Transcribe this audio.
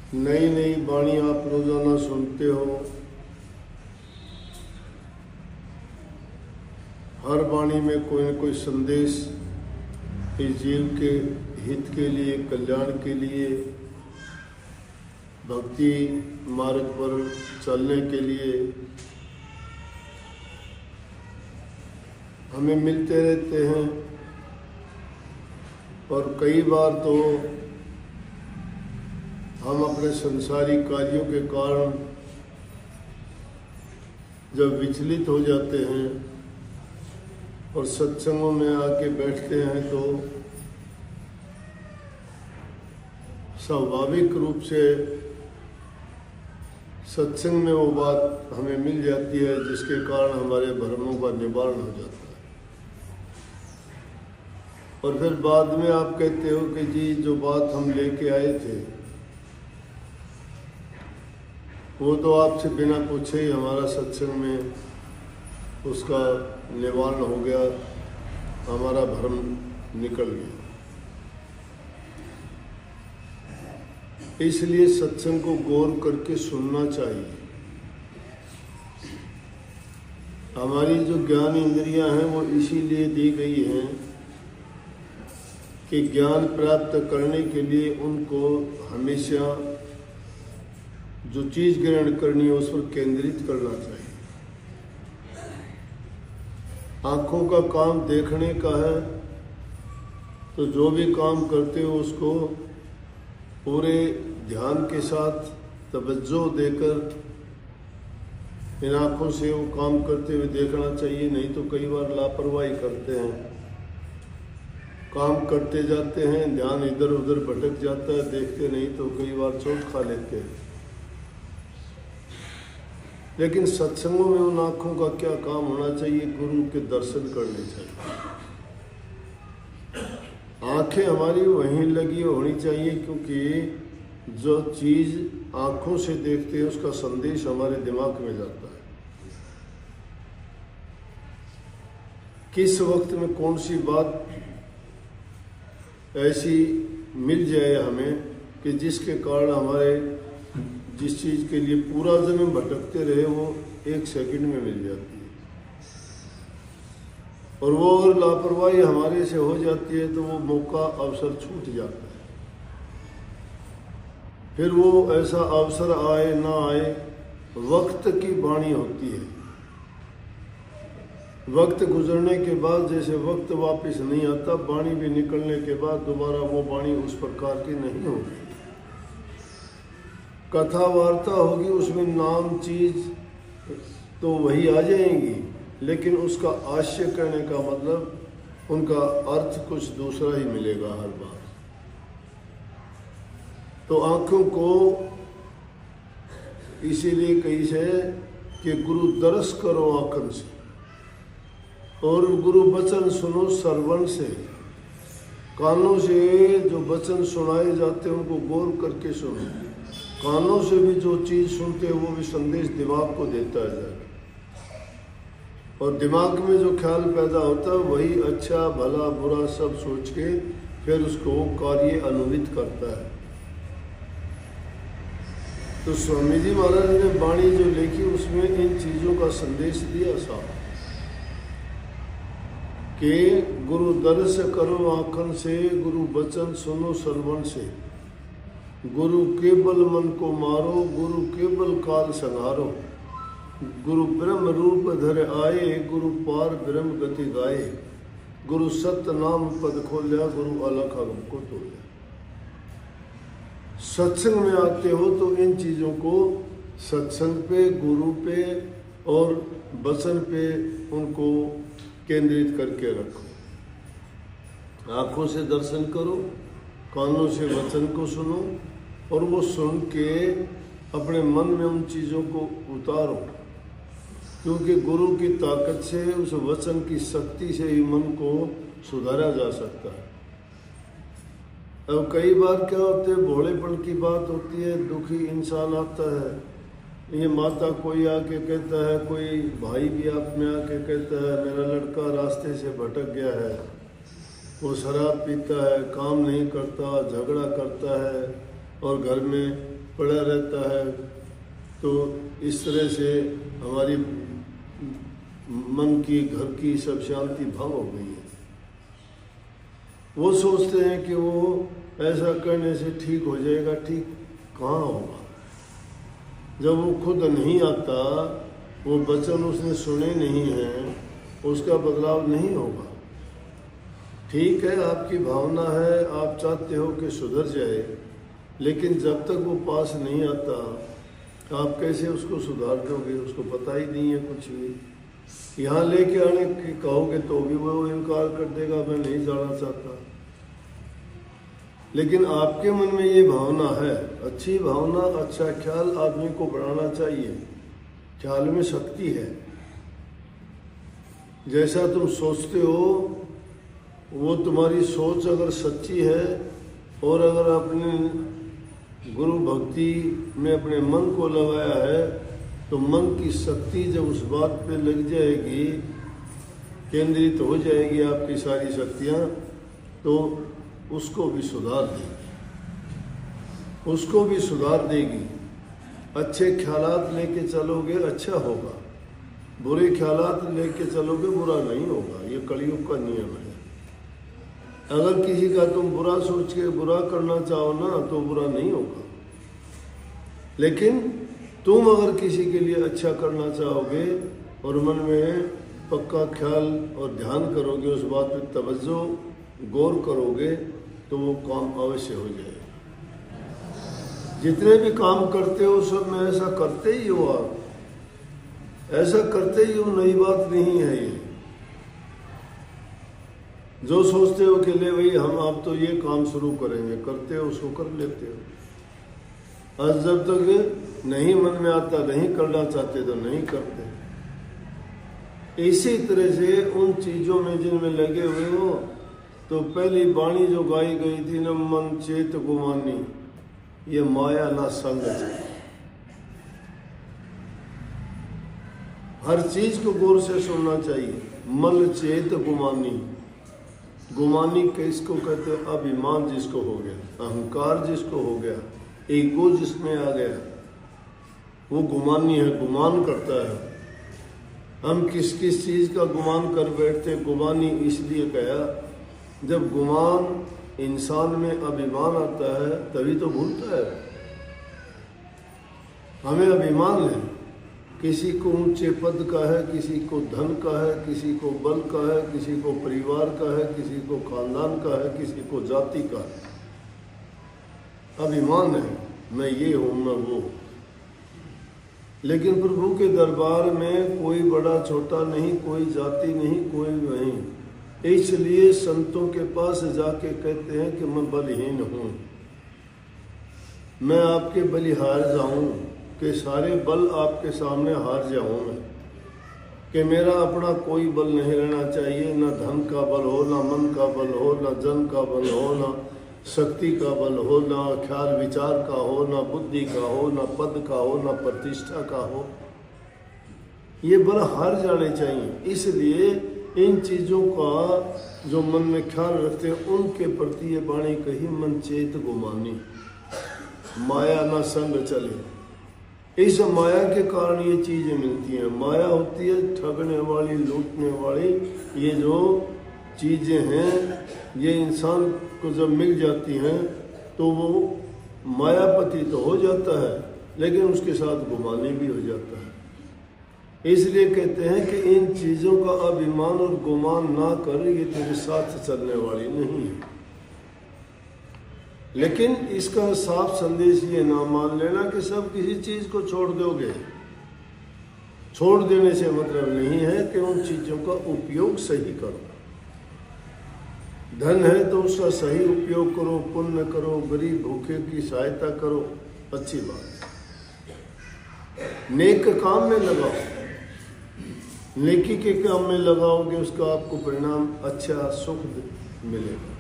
नई नई वाणी आप रोजाना सुनते हो। हर वाणी में कोई न कोई संदेश इस जीव के हित के लिए, कल्याण के लिए, भक्ति मार्ग पर चलने के लिए हमें मिलते रहते हैं। और कई बार तो हम अपने संसारिक कार्यों के कारण जब विचलित हो जाते हैं और सत्संगों में आके बैठते हैं तो स्वाभाविक रूप से सत्संग में वो बात हमें मिल जाती है जिसके कारण हमारे भ्रमों का निवारण हो जाता है। और फिर बाद में आप कहते हो कि जी जो बात हम लेके आए थे वो तो आपसे बिना पूछे ही हमारा सत्संग में उसका निवारण हो गया, हमारा भ्रम निकल गया। इसलिए सत्संग को गौर करके सुनना चाहिए। हमारी जो ज्ञान इंद्रियां हैं वो इसीलिए दी गई हैं कि ज्ञान प्राप्त करने के लिए उनको हमेशा जो चीज ग्रहण करनी है उस पर केंद्रित करना चाहिए। आंखों का काम देखने का है तो जो भी काम करते हो उसको पूरे ध्यान के साथ तवज्जो देकर इन आँखों से वो काम करते हुए देखना चाहिए। नहीं तो कई बार लापरवाही करते हैं, काम करते जाते हैं, ध्यान इधर उधर भटक जाता है, देखते नहीं तो कई बार चोट खा लेते हैं। लेकिन सत्संगों में उन आँखों का क्या काम होना चाहिए? गुरु के दर्शन करने चाहिए। आंखें हमारी वहीं लगी होनी चाहिए क्योंकि जो चीज आंखों से देखते हैं उसका संदेश हमारे दिमाग में जाता है। किस वक्त में कौन सी बात ऐसी मिल जाए हमें कि जिसके कारण हमारे जिस चीज के लिए पूरा जन्म भटकते रहे वो एक सेकंड में मिल जाती है। और वो अगर लापरवाही हमारे से हो जाती है तो वो मौका अवसर छूट जाता है। फिर वो ऐसा अवसर आए ना आए, वक्त की वाणी होती है। वक्त गुजरने के बाद जैसे वक्त वापस नहीं आता, वाणी भी निकलने के बाद दोबारा वो वाणी उस प्रकार की नहीं होगी। कथा वार्ता होगी, उसमें नाम चीज तो वही आ जाएंगी, लेकिन उसका आशय कहने का मतलब उनका अर्थ कुछ दूसरा ही मिलेगा हर बार। तो आंखों को इसीलिए कही है कि गुरु दर्श करो आंखन से और गुरु वचन सुनो श्रवण से। कानों से जो वचन सुनाए जाते हैं उनको गौर करके सुनो। कानों से भी जो चीज सुनते हैं वो भी संदेश दिमाग को देता है और दिमाग में जो ख्याल पैदा होता है वही अच्छा भला बुरा सब सोच के फिर उसको कार्य अनुवित करता है। तो स्वामी जी महाराज ने वाणी जो लिखी उसमें इन चीजों का संदेश दिया साहब कि गुरु दर्श करो आंखन से, गुरु वचन सुनो श्रवण से। गुरु केवल मन को मारो, गुरु केवल काल संहारो। गुरु ब्रह्म रूप धर आए, गुरु पार ब्रह्म गति गाए। गुरु सत्य नाम पद खोल्या, गुरु अलख अगम को तोल्या। सत्संग में आते हो तो इन चीजों को सत्संग पे, गुरु पे और वचन पे उनको केंद्रित करके रखो। आंखों से दर्शन करो, कानों से वचन को सुनो और वो सुन के अपने मन में उन चीज़ों को उतारो, क्योंकि गुरु की ताकत से, उस वचन की शक्ति से ही मन को सुधारा जा सकता है। अब कई बार क्या होते है, भोलेपन की बात होती है, दुखी इंसान आता है, ये माता कोई आके कहता है, कोई भाई भी आप में आके कहता है मेरा लड़का रास्ते से भटक गया है, वो शराब पीता है, काम नहीं करता, झगड़ा करता है, और घर में पड़ा रहता है। तो इस तरह से हमारी मन की, घर की सब शांति भंग हो गई है। वो सोचते हैं कि वो ऐसा करने से ठीक हो जाएगा। ठीक कहाँ होगा? जब वो खुद नहीं आता, वो वचन उसने सुने नहीं हैं, उसका बदलाव नहीं होगा। ठीक है, आपकी भावना है, आप चाहते हो कि सुधर जाए, लेकिन जब तक वो पास नहीं आता, आप कैसे उसको सुधार दोगे? उसको पता ही नहीं है कुछ भी। यहाँ लेके आने की कहोगे तो भी वो इनकार कर देगा, मैं नहीं जाना चाहता। लेकिन आपके मन में ये भावना है, अच्छी भावना, अच्छा ख्याल आदमी को बढ़ाना चाहिए। ख्याल में शक्ति है। जैसा तुम सोचते हो, वो तुम्हारी सोच अगर सच्ची है और अगर अपने गुरु भक्ति में अपने मन को लगाया है, तो मन की शक्ति जब उस बात पे लग जाएगी, केंद्रित हो जाएगी आपकी सारी शक्तियाँ, तो उसको भी सुधार देगी, उसको भी सुधार देगी। अच्छे ख्यालात लेके चलोगे अच्छा होगा, बुरे ख्यालात लेके चलोगे बुरा नहीं होगा। ये कलयुग का नियम है। अगर किसी का तुम बुरा सोच के बुरा करना चाहो ना, तो बुरा नहीं होगा। लेकिन तुम अगर किसी के लिए अच्छा करना चाहोगे और मन में पक्का ख्याल और ध्यान करोगे, उस बात पे तवज्जो गौर करोगे, तो वो काम अवश्य हो जाएगा। जितने भी काम करते हो सब में ऐसा करते ही हो, आप ऐसा करते ही हो, नई बात नहीं है ये। जो सोचते हो कि ले भाई हम आप तो ये काम शुरू करेंगे, करते हो, उसको कर लेते हो। आज जब तक नहीं मन में आता, नहीं करना चाहते तो नहीं करते। इसी तरह से उन चीजों में जिनमें लगे हुए हो, तो पहली वाणी जो गाई गई थी न, मन चेत गुमानी, ये माया ना संग है। हर चीज को गौर से सुनना चाहिए। मन चेत गुमानी, गुमानी किसको कहते हैं? अभिमान जिसको हो गया, अहंकार जिसको हो गया, ईगो जिसमें आ गया, वो गुमानी है, गुमान करता है। हम किस किस चीज का गुमान कर बैठते हैं? गुमानी इसलिए कहा, जब गुमान इंसान में अभिमान आता है तभी तो भूलता है। हमें अभिमान है, किसी को ऊंचे पद का है, किसी को धन का है, किसी को बल का है, किसी को परिवार का है, किसी को खानदान का है, किसी को जाति का है। अभिमान है, मैं ये हूं, मैं वो। लेकिन प्रभु के दरबार में कोई बड़ा छोटा नहीं, कोई जाति नहीं, कोई नहीं। इसलिए संतों के पास जाके कहते हैं कि मैं बलहीन हूं, मैं आपके बलिहार जाऊं, कि सारे बल आपके सामने हार जाऊं मैं, कि मेरा अपना कोई बल नहीं रहना चाहिए। ना धन का बल हो, ना मन का बल हो, ना जन का बल हो, ना शक्ति का बल हो, ना ख्याल विचार का हो, ना बुद्धि का हो, ना पद का हो, ना प्रतिष्ठा का हो। ये बल हार जाने चाहिए। इसलिए इन चीजों का जो मन में ख्याल रखते हैं, उनके प्रति ये वाणी कही, मन चेत गुमानी, माया ना संग चले। इस माया के कारण ये चीजें मिलती हैं। माया होती है ठगने वाली, लूटने वाली। ये जो चीजें हैं, ये इंसान को जब मिल जाती हैं तो वो मायापति तो हो जाता है, लेकिन उसके साथ गुमानी भी हो जाता है। इसलिए कहते हैं कि इन चीजों का अभिमान और गुमान ना कर, ये तेरे साथ चलने वाली नहीं है। लेकिन इसका साफ संदेश ये ना मान लेना कि सब किसी चीज को छोड़ दोगे। छोड़ देने से मतलब नहीं है कि उन चीजों का उपयोग सही करो। धन है तो उसका सही उपयोग करो, पुण्य करो, गरीब भूखे की सहायता करो, अच्छी बात। नेक काम में लगाओ, नेकी के काम में लगाओगे, उसका आपको परिणाम अच्छा सुख मिलेगा।